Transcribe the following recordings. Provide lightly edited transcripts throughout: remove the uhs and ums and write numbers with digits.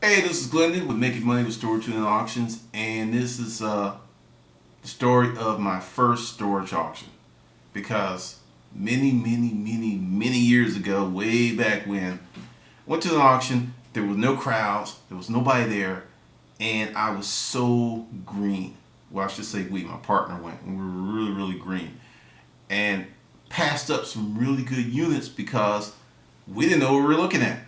Hey, this is Glendon with Making Money with Storage and Auctions, and this is the story of my first storage auction. Because many years ago, way back when, went to an auction. There was no crowds, there was nobody there, and I was so green. Well, I should say we. My partner went, and we were really green, and passed up some really good units because we didn't know what we were looking at.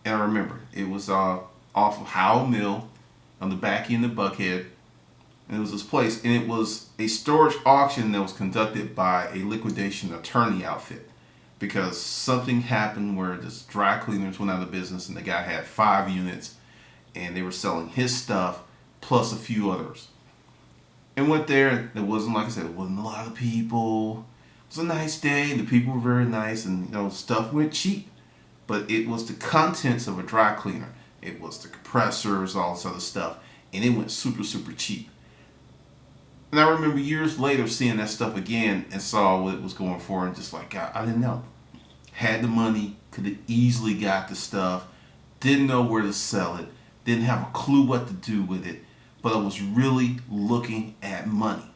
And I remember it was off of Howell Mill on the back end of Buckhead. And it was this place, and it was a storage auction that was conducted by a liquidation attorney outfit because something happened where this dry cleaners went out of business and the guy had 5 units and they were selling his stuff plus a few others. And went there, and it wasn't, like I said, it wasn't a lot of people. It was a nice day, and the people were very nice, and stuff went cheap. But it was the contents of a dry cleaner. It was the compressors, all this other stuff, and it went super cheap. And I remember years later seeing that stuff again and saw what it was going for, and just like, God, I didn't know. Had the money, could have easily got the stuff, didn't know where to sell it, didn't have a clue what to do with it, but I was really looking at money.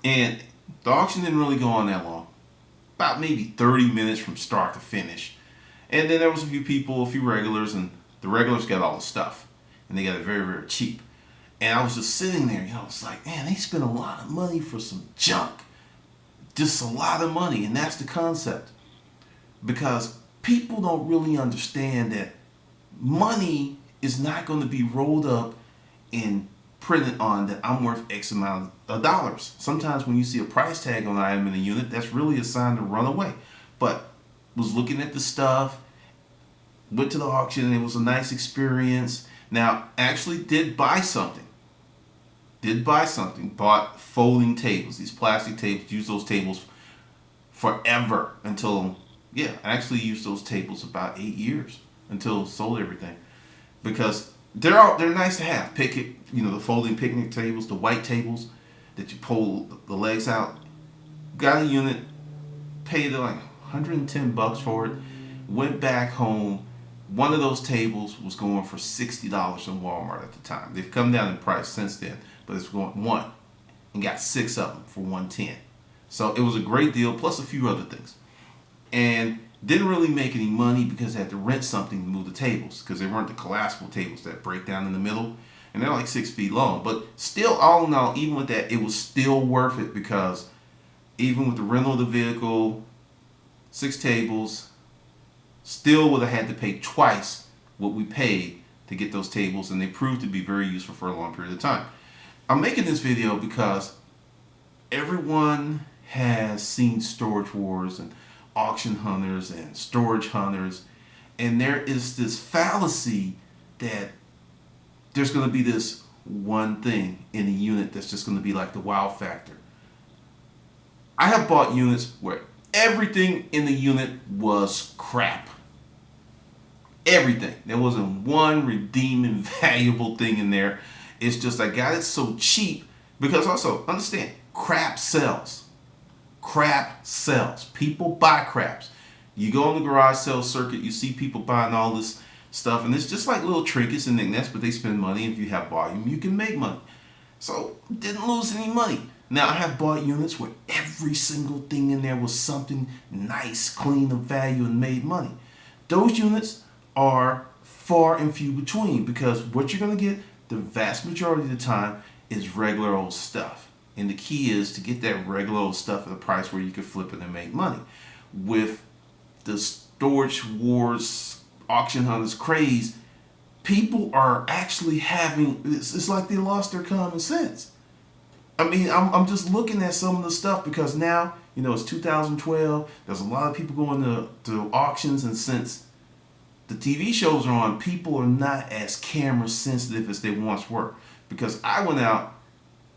And the auction didn't really go on that long, about maybe 30 minutes from start to finish. And then there was a few people, a few regulars, and the regulars got all the stuff. And they got it very cheap. And I was just sitting there, it's like, man, they spent a lot of money for some junk. Just a lot of money, and that's the concept. Because people don't really understand that money is not going to be rolled up and printed on that I'm worth X amount of dollars. Sometimes when you see a price tag on an item in a unit, that's really a sign to run away. But was looking at the stuff, went to the auction, and it was a nice experience. Now, actually did buy something. Bought folding tables, these plastic tables. Used those tables forever until, I actually used those tables about 8 years until sold everything. Because they're nice to have. The folding picnic tables, the white tables that you pull the legs out. Got a unit, paid like $110 for it. Went back home. One of those tables was going for $60 in Walmart at the time. They've come down in price since then, but it's going one, and got 6 of them for $110. So it was a great deal, plus a few other things. And didn't really make any money because I had to rent something to move the tables because they weren't the collapsible tables that break down in the middle, and they're like 6 feet long. But still, all in all, even with that, it was still worth it because even with the rental of the vehicle, 6 tables, still would have had to pay twice what we paid to get those tables, and they proved to be very useful for a long period of time. I'm making this video because everyone has seen Storage Wars and Auction Hunters and Storage Hunters, and there is this fallacy that there's going to be this one thing in a unit that's just going to be like the wow factor. I have bought units where everything in the unit was crap. Everything. There wasn't one redeeming, valuable thing in there. It's just I got it so cheap because also, understand, crap sells. Crap sells. People buy craps. You go on the garage sale circuit, you see people buying all this stuff, and it's just like little trinkets and knickknacks, but they spend money. If you have volume, you can make money. So, didn't lose any money. Now, I have bought units where every single thing in there was something nice, clean, of value, and made money. Those units are far and few between because what you're going to get the vast majority of the time is regular old stuff. And the key is to get that regular old stuff at a price where you can flip it and make money. With the Storage Wars, Auction Hunters craze, people are actually having, it's like they lost their common sense. I mean, I'm just looking at some of the stuff because now, it's 2012. There's a lot of people going to auctions, and since the TV shows are on, people are not as camera sensitive as they once were. Because I went out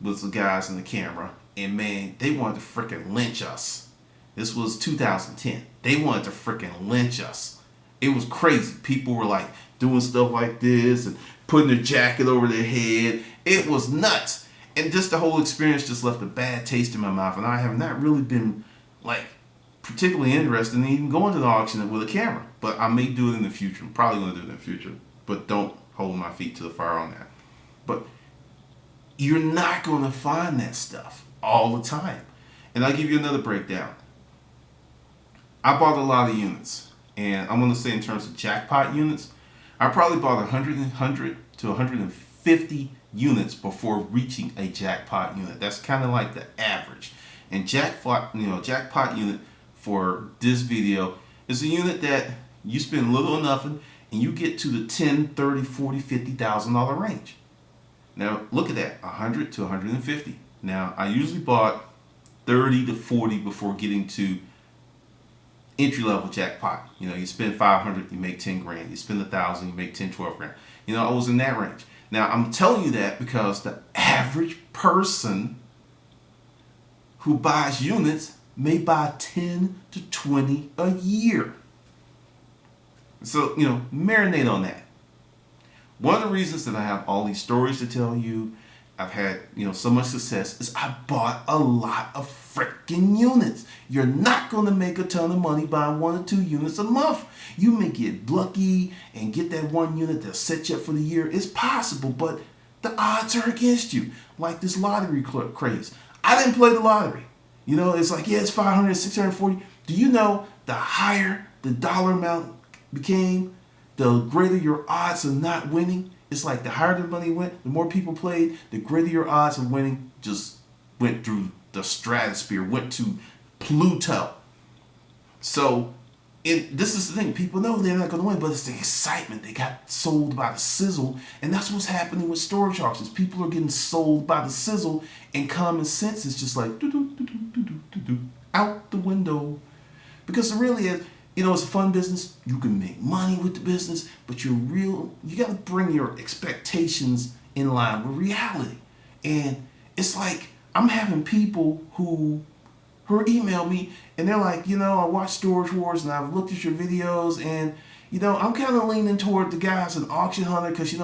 with the guys in the camera, and man, they wanted to freaking lynch us. This was 2010. They wanted to freaking lynch us. It was crazy. People were like doing stuff like this and putting their jacket over their head. It was nuts. And just the whole experience just left a bad taste in my mouth. And I have not really been like particularly interested in even going to the auction with a camera. But I may do it in the future. I'm probably going to do it in the future. But don't hold my feet to the fire on that. But you're not going to find that stuff all the time. And I'll give you another breakdown. I bought a lot of units. And I'm going to say in terms of jackpot units, I probably bought 100 to 150 units before reaching a jackpot unit. That's kind of like the average. And jackpot unit for this video is a unit that you spend little or nothing and you get to the 10, 30, 40, $50,000 range. Now look at that, 100 to 150. Now I usually bought 30 to 40 before getting to entry-level jackpot. You spend 500, you make 10 grand. You spend 1,000, you make 10, 12 grand. I was in that range. Now I'm telling you that because the average person who buys units may buy 10 to 20 a year. So, marinate on that. One of the reasons that I have all these stories to tell you, I've had, so much success, is I bought a lot of freaking units. You're not going to make a ton of money buying 1 or 2 units a month. You may get lucky and get that one unit that'll set you up for the year. It's possible, but the odds are against you. Like this lottery craze. I didn't play the lottery. It's like, yeah, it's 500, 640. Do you know the higher the dollar amount became, the greater your odds of not winning? It's like the higher the money went, the more people played, the greater your odds of winning just went through the stratosphere, went to Pluto. So, this is the thing. People know they're not going to win, but it's the excitement. They got sold by the sizzle, and that's what's happening with storage auctions. People are getting sold by the sizzle, and common sense is just like, out the window. Because it really is, it's a fun business. You can make money with the business, but you got to bring your expectations in line with reality. And it's like, I'm having people who email me and they're like, I watch Storage Wars and I've looked at your videos and, I'm kind of leaning toward the guys an auction hunter because,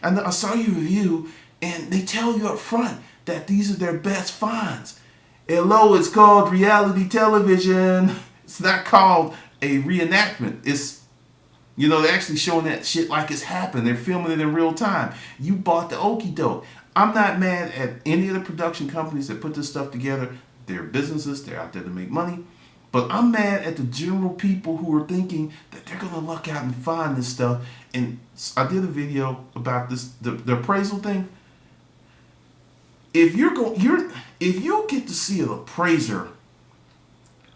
I saw your review and they tell you up front that these are their best finds. Hello, it's called reality television. It's not called a reenactment. It's, they're actually showing that shit like it's happened. They're filming it in real time. You bought the okie doke. I'm not mad at any of the production companies that put this stuff together. They're businesses. They're out there to make money. But I'm mad at the general people who are thinking that they're going to luck out and find this stuff. And I did a video about this, the appraisal thing. If you get to see an appraiser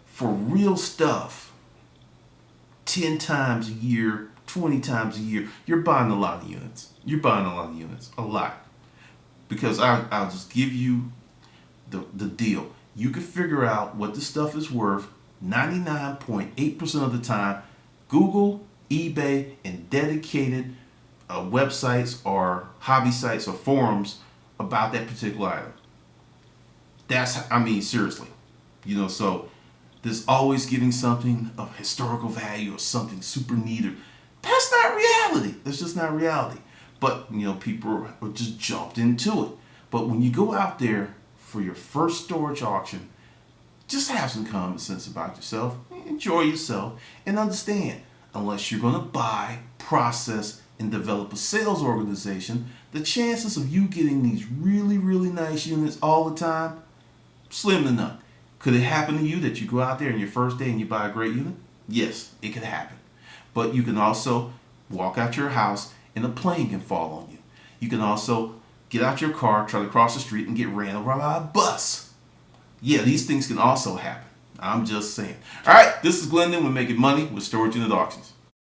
for real stuff 10 times a year, 20 times a year, you're buying a lot of units. A lot. Because I'll just give you the deal. You can figure out what the stuff is worth 99.8% of the time. Google, eBay, and dedicated websites or hobby sites or forums about that particular item. Seriously. So there's always getting something of historical value or something super neat. That's not reality. That's just not reality. But, people are just jumped into it. But when you go out there for your first storage auction, just have some common sense about yourself. Enjoy yourself and understand, unless you're going to buy, process, and develop a sales organization, the chances of you getting these really, really nice units all the time, slim to none. Could it happen to you that you go out there on your first day and you buy a great unit? Yes, it could happen. But you can also walk out your house and a plane can fall on you. You can also get out your car, try to cross the street, and get ran over by a bus. Yeah, these things can also happen. I'm just saying. All right, this is Glendon with Making Money with Storage Unit Auctions.